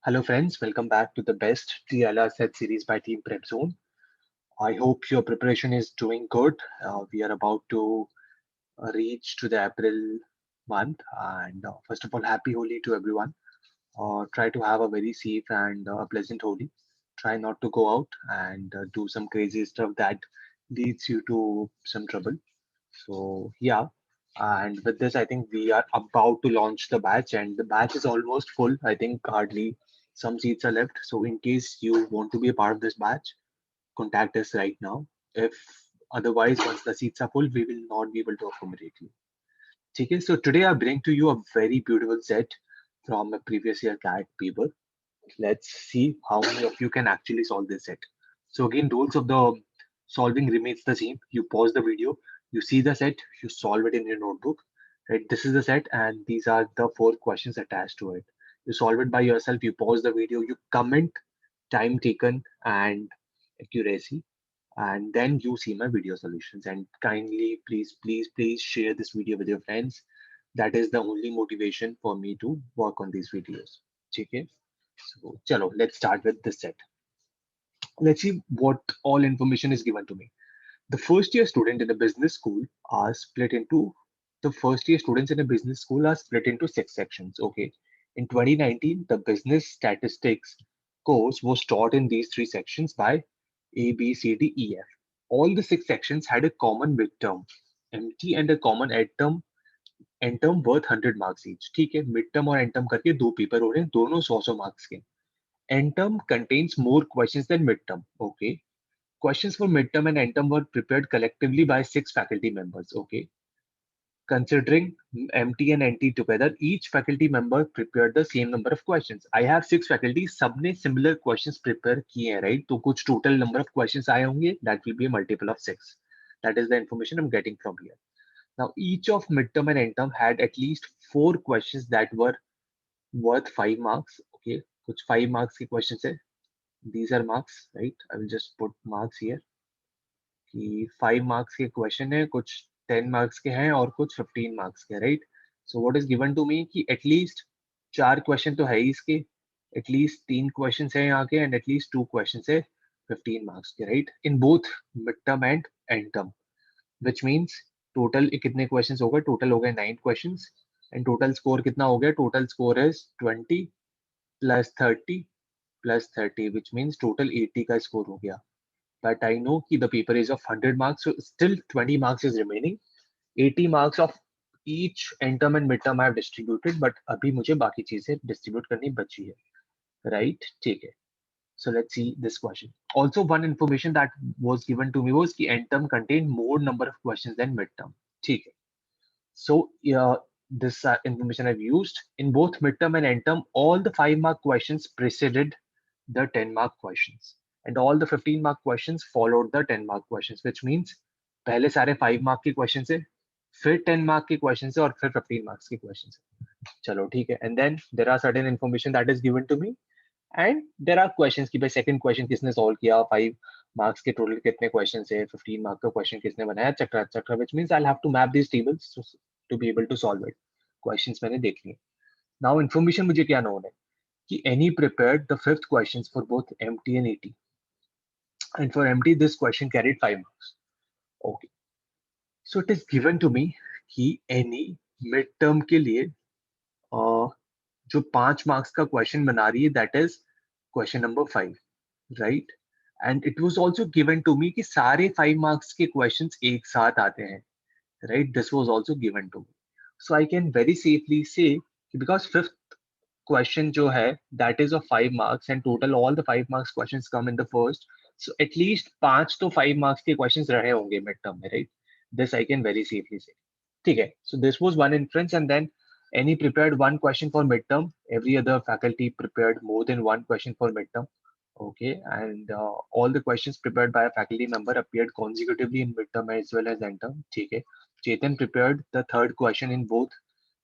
Hello, friends. Welcome back to the best TLR set series by Team Prep Zone. I hope your preparation is doing good. We are about to reach to the April month, and first of all, happy Holi to everyone. Try to have a very safe and pleasant Holi. Try not to go out and do some crazy stuff that leads you to some trouble. So yeah, and with this, I think we are about to launch the batch, and the batch is almost full. I think hardly some seats are left. So in case you want to be a part of this batch, contact us right now. If otherwise, once the seats are full, we will not be able to accommodate you. Okay, so today I bring to you a very beautiful set from a previous year CAT paper. Let's see how many of you can actually solve this set. So again, rules of the solving remains the same. You pause the video, you see the set, you solve it in your notebook. Right, this is the set, and these are the four questions attached to it. You solve it by yourself. You pause the video, you comment time taken and accuracy, and then you see my video solutions. And kindly, please share this video with your friends. That is the only motivation for me to work on these videos. Okay. So, chalo, let's start with this set. Let's see what all information is given to me. The first year student in a business school are split into the first year students in a business school are split into six sections. Okay. In 2019, the business statistics course was taught in these three sections by A, B, C, D, E, F. All the six sections had a common midterm, MT, and a common end term worth 100 marks each. ठीक है, mid term और and term करके दो paper हो रहे हैं, दोनों 100 marks के. End term contains more questions than midterm. Okay. Questions for midterm and end term were prepared collectively by six faculty members. Okay. Considering MT and NT together, each faculty member prepared the same number of questions. I have six faculty, सबने similar questions prepare किए हैं, right? तो कुछ total number of questions आए होंगे, that will be a multiple of six. That is the information I'm getting from here. Now, each of midterm and end term had at least four questions that were worth 5 marks. Okay, कुछ 5 marks के questions है. These are marks, right? I will just put marks here कि 5 marks के question है, कुछ 10 marks के हैं और कुछ 15 marks के, right? So what is given to me कि at least 4 question तो है ही इसके, at least 3 questions है यहाँ के, and at least 2 questions है 15 marks के, right? In both midterm and end term, which means total कितने questions हो गए? Total हो गए 9 questions, and total score कितना हो गया? Total score is 20 plus 30 plus 30, which means total 80 का score हो गया. But I know कि the paper is of 100 marks, so still 20 marks is remaining. 80 marks of each end term and midterm I have distributed, but अभी मुझे बाकी चीजें distribute करनी बची है, right? ठीक है. So let's see this question. Also, one information that was given to me was कि end term contained more number of questions than midterm. ठीक है. So this information I've used in both midterm and end term. All the 5 mark questions preceded the 10 mark questions, and all the 15 mark questions followed the 10 mark questions, which means पहले सारे 5 mark के questions है, फिर 10 mark के questions है, और फिर 15 marks के questions है. चलो ठीक है. And then there are certain information that is given to me, and there are questions कि भाई second question किसने solve किया, 5 marks के total कितने questions है, 15 mark का question किसने बनाया, etc. Which means I'll have to map these tables to be able to solve it. Questions मैंने देख लिए. Now information मुझे क्या known है कि any prepared the fifth questions for both MT and AT. And for MT, this question carried 5 marks. Okay. So it is given to me कि any midterm के लिए जो 5 marks का question बना रही है, that is question number 5, right? And it was also given to me कि सारे 5 marks के questions एक साथ आते हैं, right? This was also given to me. So I can very safely say because fifth question जो है that is of 5 marks, and total all the 5 marks questions come in the first. So at least 5 to 5 marks के questions रहे होंगे midterm में, right? This I can very safely say. ठीक है. So this was one inference, and then any prepared one question for midterm. Every other faculty prepared more than one question for midterm. Okay, and all the questions prepared by a faculty member appeared consecutively in midterm as well as end term. ठीक है. Chetan prepared the third question in both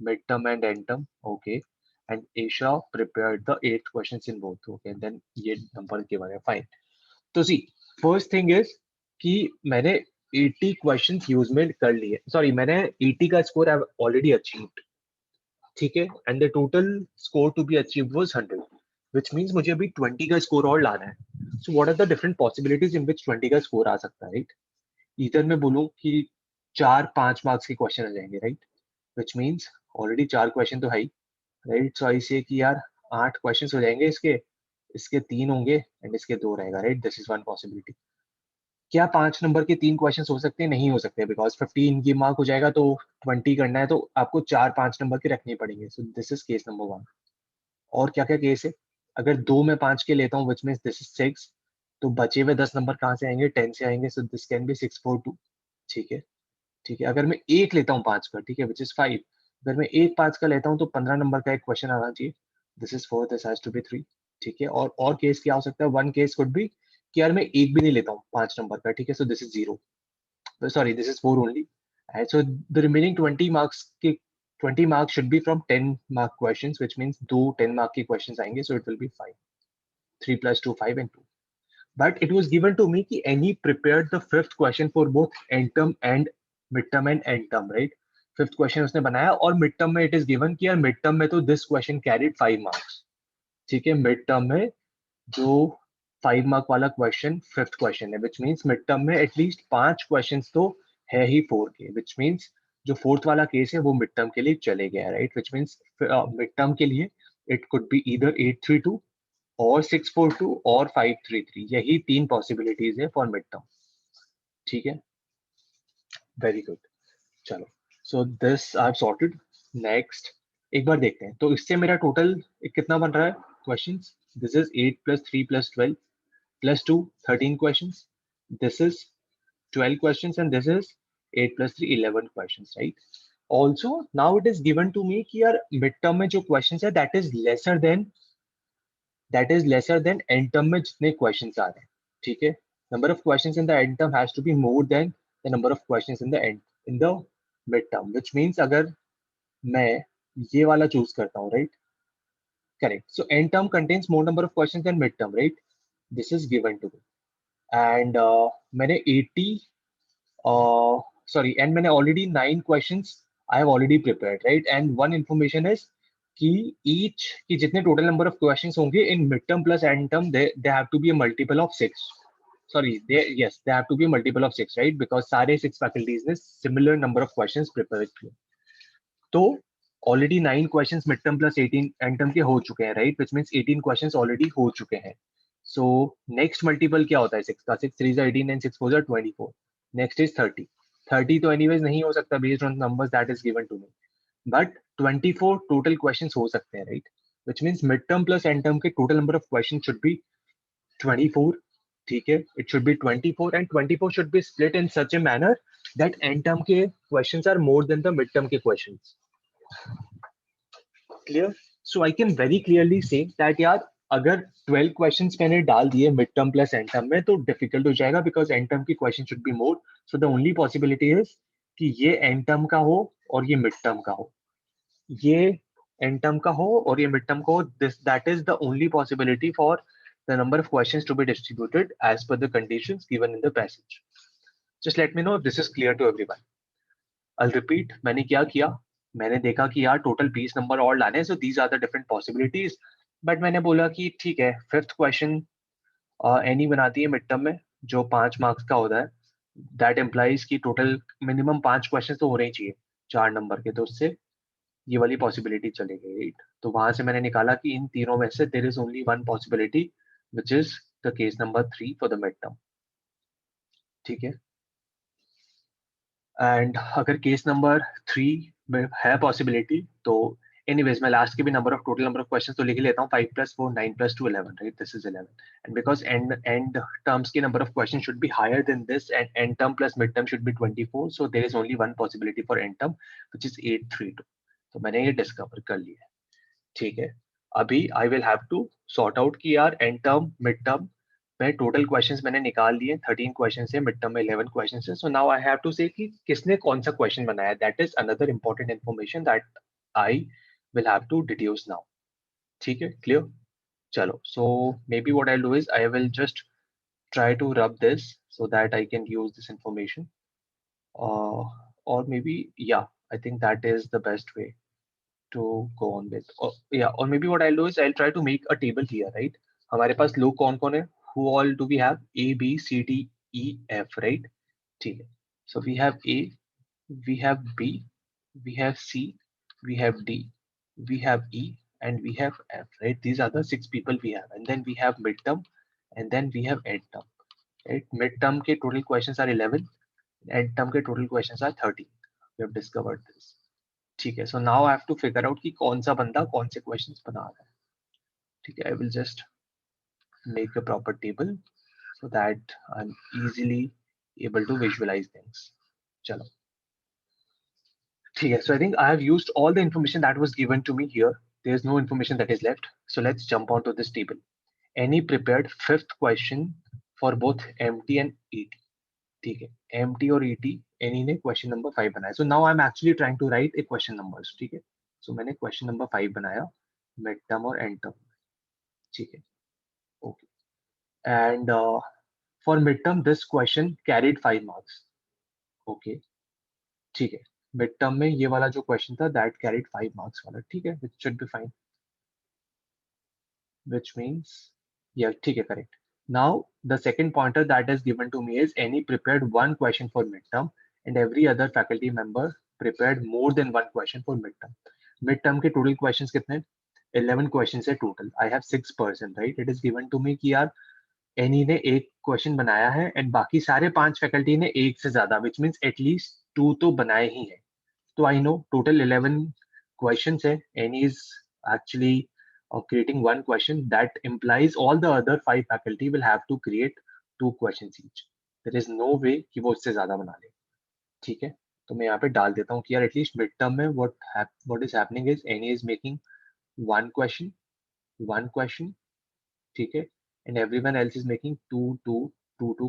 midterm and end term. Okay, and Aisha prepared the 8th questions in both. Okay, and then ये number के बारे में fine. तो see, first thing is कि मैंने 80 questions use में कर लिए. Sorry, मैंने 80 का score I've already achieved. ठीक है, and the total score to be achieved was 100. Which means मुझे अभी 20 का स्कोर और लाना है. So what are the different possibilities in which 20 का स्कोर आ सकता है, राइट? इधर मैं बोलूँ कि 4-5 मार्क्स के क्वेश्चन आ जाएंगे, right? Which means already 4 question तो है ही, राइट? सो आई से कि यार 8 क्वेश्चन हो जाएंगे इसके, इसके 3 होंगे एंड इसके 2 रहेगा, right? This is one possibility. क्या 5 नंबर के 3 क्वेश्चन हो सकते हैं? नहीं हो सकते, बिकॉज 15 की मार्क हो जाएगा तो 20 करना है, तो आपको 4-5 नंबर के रखने पड़ेंगे. So this is case number 1. और क्या क्या केस है? अगर 2 में 5 के लेता हूँ विच मीन्स दिस इज 6, तो बचे हुए 10 नंबर कहाँ से आएंगे? 10 से आएंगे. So this can be 642. ठीक है, ठीक है. अगर मैं एक लेता हूँ 5 का, ठीक है, विच इज 5. अगर मैं एक 5 का लेता हूँ तो 15 नंबर का एक क्वेश्चन आना चाहिए. This is 4, this has to be 3. ठीक है. और केस क्या हो सकता है? वन केस कुड बी कि यार मैं एक भी नहीं लेता हूँ 5 नंबर का, ठीक है. So this is 0. Sorry, this is 4 only. And so the remaining 20 marks 20 marks should be from 10 mark questions, which means two 10 mark के questions आएंगे. So it will be 5. 3 plus 2, 5 and 2. But it was given to me कि any prepared the fifth question for both end term and midterm and end term, right? Fifth question उसने बनाया और midterm में it is given कि यार midterm में तो this question carried 5 marks. ठीक है, midterm में जो 5 मार्क वाला क्वेश्चन फिफ्थ क्वेश्चन है, विच मीन्स मिड टर्म में एटलीस्ट 5 क्वेश्चन तो है ही 4 के, विच मीन्स जो फोर्थ वाला केस है वो मिड टर्म के लिए चले गया, right? Which means mid term के लिए इट कुड बी ईदर 832 और 642 और 533. यही 3 पॉसिबिलिटीज है फॉर मिड टर्म. ठीक है, वेरी गुड. चलो, so this I have sorted. Next एक बार देखते हैं, तो इससे मेरा टोटल कितना बन रहा है questions? This is 8 + 3 + 12 plus 2, 13 questions. This is 12 questions and this is 8 plus 3, 11 questions, right? Also, now it is given to me कि यार midterm में जो questions है that is lesser than end term में जितने questions आ रहे हैं. ठीक है, number of questions in the end term has to be more than the number of questions in the midterm, which means अगर मैं ये वाला चूज करता हूँ, right? Correct. So end term contains more number of questions than midterm, right? This is given to me. And मैंने 80 sorry, and मैंने already 9 questions I have already prepared, right? And one information is कि each कि जितने total number of questions होंगे in midterm plus end term, they have to be a multiple of 6. Sorry, they have to be a multiple of 6, right? Because सारे 6 faculties ने similar number of questions prepare किए. तो already 9 questions mid term plus 18 and term के हो चुके हैं, right? Which means 18 questions already हो चुके हैं. सो नेक्स्ट मल्टीपल क्या होता है 6 का? 6 3 18 एंड 6 4 24. Next is 30. 30 तो एनीवेज नहीं हो सकता based on numbers that is given to me, but 24 total questions हो सकते हैं, right? Which means mid term plus end term के total number of question should be 24. ठीक है, it should be 24 and 24 should be split in such a manner that end term के questions are more than the mid term के questions. Clear? So I can very clearly say that यार अगर 12 questions मैंने डाल दिए mid term plus end term में तो difficult हो जाएगा, बिकॉज एंड टर्म की question should be more. So the only possibility is कि ये एंड टर्म का हो और ये मिड टर्म का हो, ये एंड टर्म का हो और ये मिड टर्म का हो. This that is the only possibility for the number of questions to be distributed as per the conditions given in the passage. Just let me know if this is clear to everyone. I'll repeat. मैंने क्या किया? मैंने देखा कि यार total 20 number और लाने हैं, so these are the different possibilities. But मैंने बोला कि ठीक है, फिफ्थ क्वेश्चन एनी बनाती है मिड टर्म में जो 5 मार्क्स का होता है. दैट इम्प्लाइज कि टोटल मिनिमम 5 क्वेश्चन तो होने ही चाहिए 4 नंबर के, तो उससे ये वाली पॉसिबिलिटी चली गई, राइट? तो वहां से मैंने निकाला कि इन तीनों में से there is only one possibility which is the case number 3 for the mid term. ठीक है, एंड अगर केस नंबर 3 में है पॉसिबिलिटी तो एनीवेज मैं लास्ट के भी number of total number of questions तो लिख ही लेता हूँ. 5 + 4 9 + 2 11, right? This is 11. And because end terms के number of question should be higher than this and end term plus mid term should be 24, so there is only one possibility for end term which is 832. तो मैंने ये discover कर लिया है. ठीक है, अभी I will have to sort out कि यार एंड टर्म मिड टर्म में टोटल क्वेश्चंस मैंने निकाल लिए. 13 क्वेश्चन है, मिड टर्म में 11 क्वेश्चन है. So now I have to say कि किसने कौन सा क्वेश्चन बनाया. That is another important information that I will have to deduce now. ठीक है, क्लियर? चलो, so maybe what I do is I will just try to rub this so that I can use this information, or maybe yeah, I think that is the best way. to go on with. Or maybe what I'll do is I'll try to make a table here, right? हमारे पास लोग कौन कौन है? Who all do we have? A, B, C, D, E, F, right? ठीक है. So we have A, we have B, we have C, we have D, we have E, and we have F, right? These are the 6 people we have, and then we have midterm, and then we have end term, right? Midterm के total questions are 11, end term के total questions are 13. We have discovered this. ठीक है. So now I have to figure out कि कौन सा बंदा कौन से questions बना रहा है. ठीक है. I will just make a proper table so that I'm easily able to visualize things. चलो. ठीक है. So I think I have used all the information that was given to me here. There's no information that is left. So let's jump onto this table. Any prepared fifth question for both MT and ET. ठीक है. MT और ET any ने question number 5 बनाया. So now I'm actually trying to write a question numbers. ठीक है. So मैंने question number 5 बनाया mid term और end term. ठीक है. Okay. And for midterm this question carried 5 marks. Okay. ठीक है. मिड टर्म में ये वाला जो क्वेश्चन था दैट कैरिड 5 मार्क्स वाला. ठीक है. Which should be fine, which means yeah, ठीक है, correct. Now the second pointer that is given to me is any prepared one question for midterm and every other faculty member prepared more than one question for midterm. Midterm के total questions कितने? 11 questions है total. I have 6%, right? It is given to me कि यार any ने एक question बनाया है and बाकी सारे 5 फैकल्टी ने एक से ज्यादा, विच मीन्स एटलीस्ट 2 तो बनाए ही है. तो आई नो टोटल 11 questions है. Any is actually creating one question. That implies all the other 5 faculty will have to create 2 questions each. There is no way कि वो उससे ज्यादा बना ले. ठीक है. तो मैं यहाँ पे डाल देता हूँ कि यार एटलीस्ट मिड टर्म में what is happening is Any is making one question. ठीक है. And everyone else is making two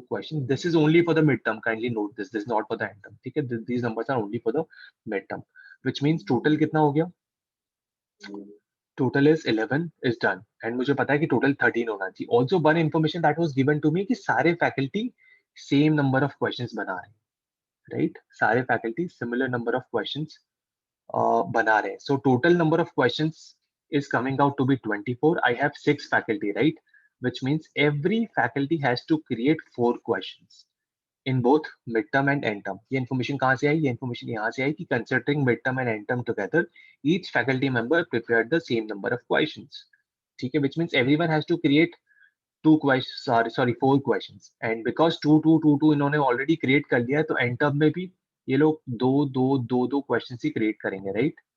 questions. This is only for the midterm. Kindly note this. This is not for the end term. ठीक है. These numbers are only for the midterm, which means total कितना हो गया? Total is 11 is done. And मुझे पता है कि total 13 होना चाहिए. Also one information that was given to me कि सारे faculty same number of questions बना रहे हैं, right? सारे faculty similar number of questions बना रहे हैं. So total number of questions is coming out to be 24. I have 6 faculty, right? Which means every faculty has to create 4 questions in both midterm and end term. ये information कहाँ से आई? ये information यहाँ से आई कि considering midterm and end term together, each faculty member prepared the same number of questions. ठीक है, which means everyone has to create 2 questions, sorry 4 questions. And because 2 इन्होंने already create कर लिया है, तो end term में भी ये लोग दो questions ही create करेंगे, right?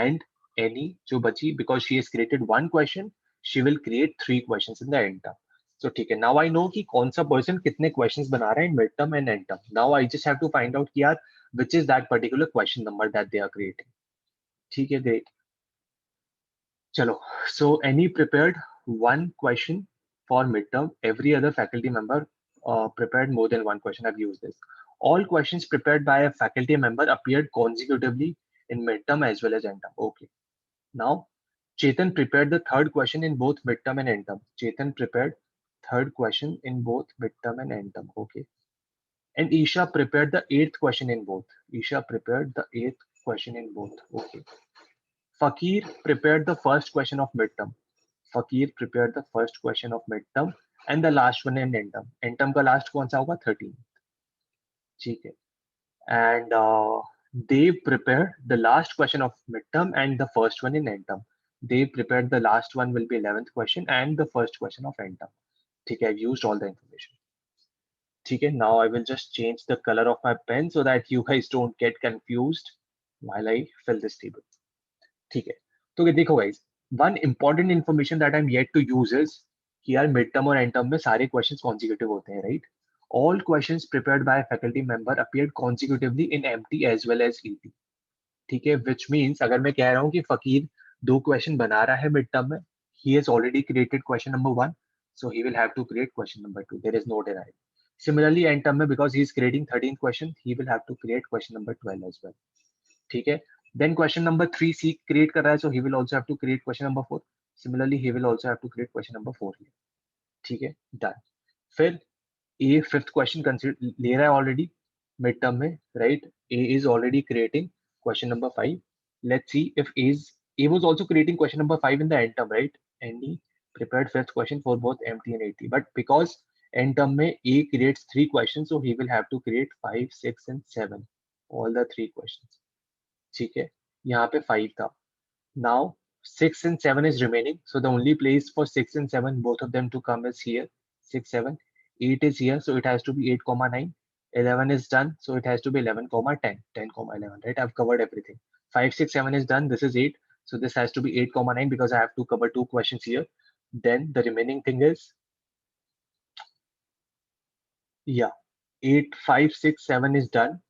And Any जो बची, because she has created one question, she will create 3 questions in the end term. So ठीक है. Now I know कि कौन सा person कितने questions बना रहा है in mid term and end term. Now I just have to find out कि यार which is that particular question number that they are creating. ठीक है, great. चलो. So Any prepared one question for midterm. Every other faculty member prepared more than one question. I've used this. All questions prepared by a faculty member appeared consecutively in midterm as well as end term. Okay. Now Chetan prepared the third question in both midterm and end term. Chetan prepared third question in both midterm and end term. Okay. And Isha prepared the 8th question in both. Isha prepared the 8th question in both. Okay. Fakir prepared the first question of midterm. Fakir prepared the first question of midterm and the last one in end term. End term का last कौन सा होगा? 13. ठीक है. And Dev prepared the last question of midterm and the first one in end term. They prepared the last one will be 11th question and the first question of end term. Okay, I've used all the information. Okay, now I will just change the color of my pen so that you guys don't get confused while I fill this table. Okay, so देखो guys, one important information that I'm yet to use is कि यार midterm और end term में सारे questions consecutive होते हैं, right? All questions prepared by a faculty member appeared consecutively in MT as well as ET. ठीक है, which means अगर मैं कह रहा हूँ कि फकीर 2 क्वेश्चन बना रहा है मिड टर्म में, he has already created question number 1, so he will have to create question number 2. There is no denying. Similarly end term में because he is creating 13th question, he will have to create question number 12 as well. ठीक है. Then question number 3 C create कर रहा है, so he will also have to create question number 4. Similarly he will also have to create question number 4 here. ठीक है, done. फिर A fifth question consider ले रहा है already mid term में, right? A is already creating question number 5. Let's see if A is A was also creating question number 5 in the end term, right? And he prepared fifth question for both MT and AT. But because end term में A creates 3 questions, so he will have to create 5, 6 and 7. All the 3 questions. ठीक है, यहाँ पे 5 था. Now 6 and 7 is remaining. So the only place for 6 and 7, both of them to come is here. 6, 7. 8 is here, so it has to be 8, 9. 11 is done, so it has to be 11, 10. 10, 11, right? I've covered everything. 5, 6, 7 is done. This is 8. So this has to be 8, 9 because I have to cover 2 questions here. Then the remaining thing is, yeah, 8, 5, 6, 7 is done.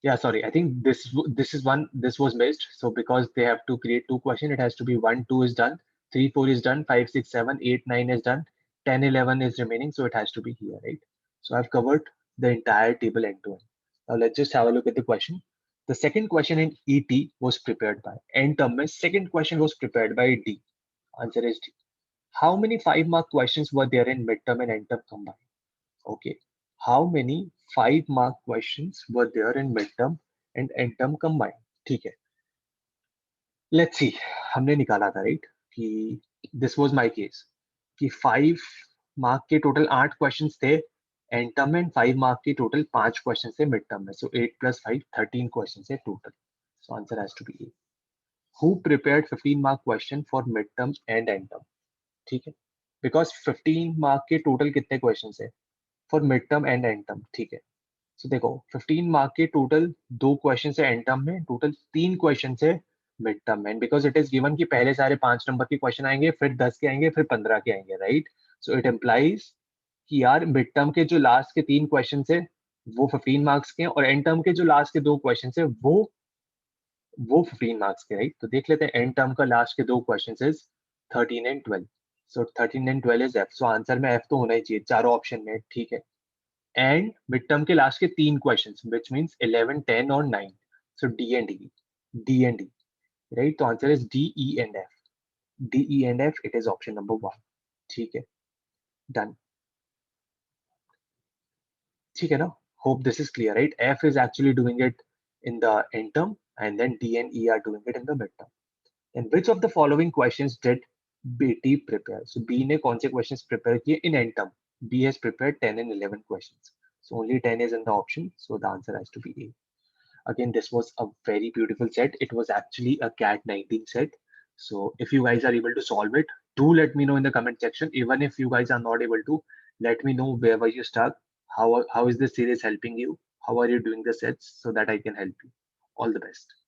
Yeah, sorry, I think this is one, this was missed. So because they have to create 2 questions, it has to be 1, 2 is done, 3, 4 is done, 5, 6, 7, 8, 9 is done, 10, 11 is remaining, so it has to be here, right? So I've covered the entire table end to end. Now let's just have a look at the question. The second question in ET was prepared by, end term mein second question was prepared by D. Answer is D. How many 5-mark questions were there in midterm and end term combined? Okay. How many 5-mark questions were there in midterm and end term combined? ठीक है. Let's see. हमने निकाला था, right? कि this was my case. कि 5 mark के total 8 questions थे end term में, 5 mark के total 5 questions थे mid term में. So 8 plus 5, 13 questions थे total. So answer has to be A. Who prepared 15-mark question for midterm and end term? ठीक है. Because 15 mark के total कितने questions है? For midterm and end term, ठीक है. So देखो 15 mark के टोटल 2 क्वेश्चन है एंड टर्म में, टोटल 3 क्वेश्चन है मिड टर्म में. बिकॉज इट इज गिवन कि पहले सारे 5 नंबर के क्वेश्चन आएंगे, फिर 10 के आएंगे, फिर 15 के आएंगे, राइट? सो इट एम्प्लाइज कि यार मिड टर्म के जो लास्ट के 3 क्वेश्चन है वो 15 मार्क्स के हैं, और एंड टर्म के जो लास्ट के 2 क्वेश्चन है वो 15 मार्क्स के, राइट? तो देख लेते हैं एंड टर्म का लास्ट के 2 question is 13 and 12. So 13 and 12 is F. So answer में एफ तो होना ही चाहिए चारों ऑप्शन में, ठीक है. एंड मिड टर्म के लास्ट के 3 क्वेश्चंस व्हिच मींस 11, 10 और 9. So D and E, D and E, right? तो answer is D, E and F. D, E and F, it is option number 1. ठीक है, डन. ठीक है ना? Hope this is clear, right? F is actually doing it in the end term and then D and E are doing it in the mid term. And which of the following questions did BT prepare? So B ने कौन से questions prepare किए in end term? B has prepared 10 and 11 questions. So only 10 is in the option, so the answer has to be A. Again, this was a very beautiful set. It was actually a cat 19 set. So if you guys are able to solve it, do let me know in the comment section. Even if you guys are not able to, let me know where were you stuck. How is this series helping you? How are you doing the sets so that I can help you? All the best.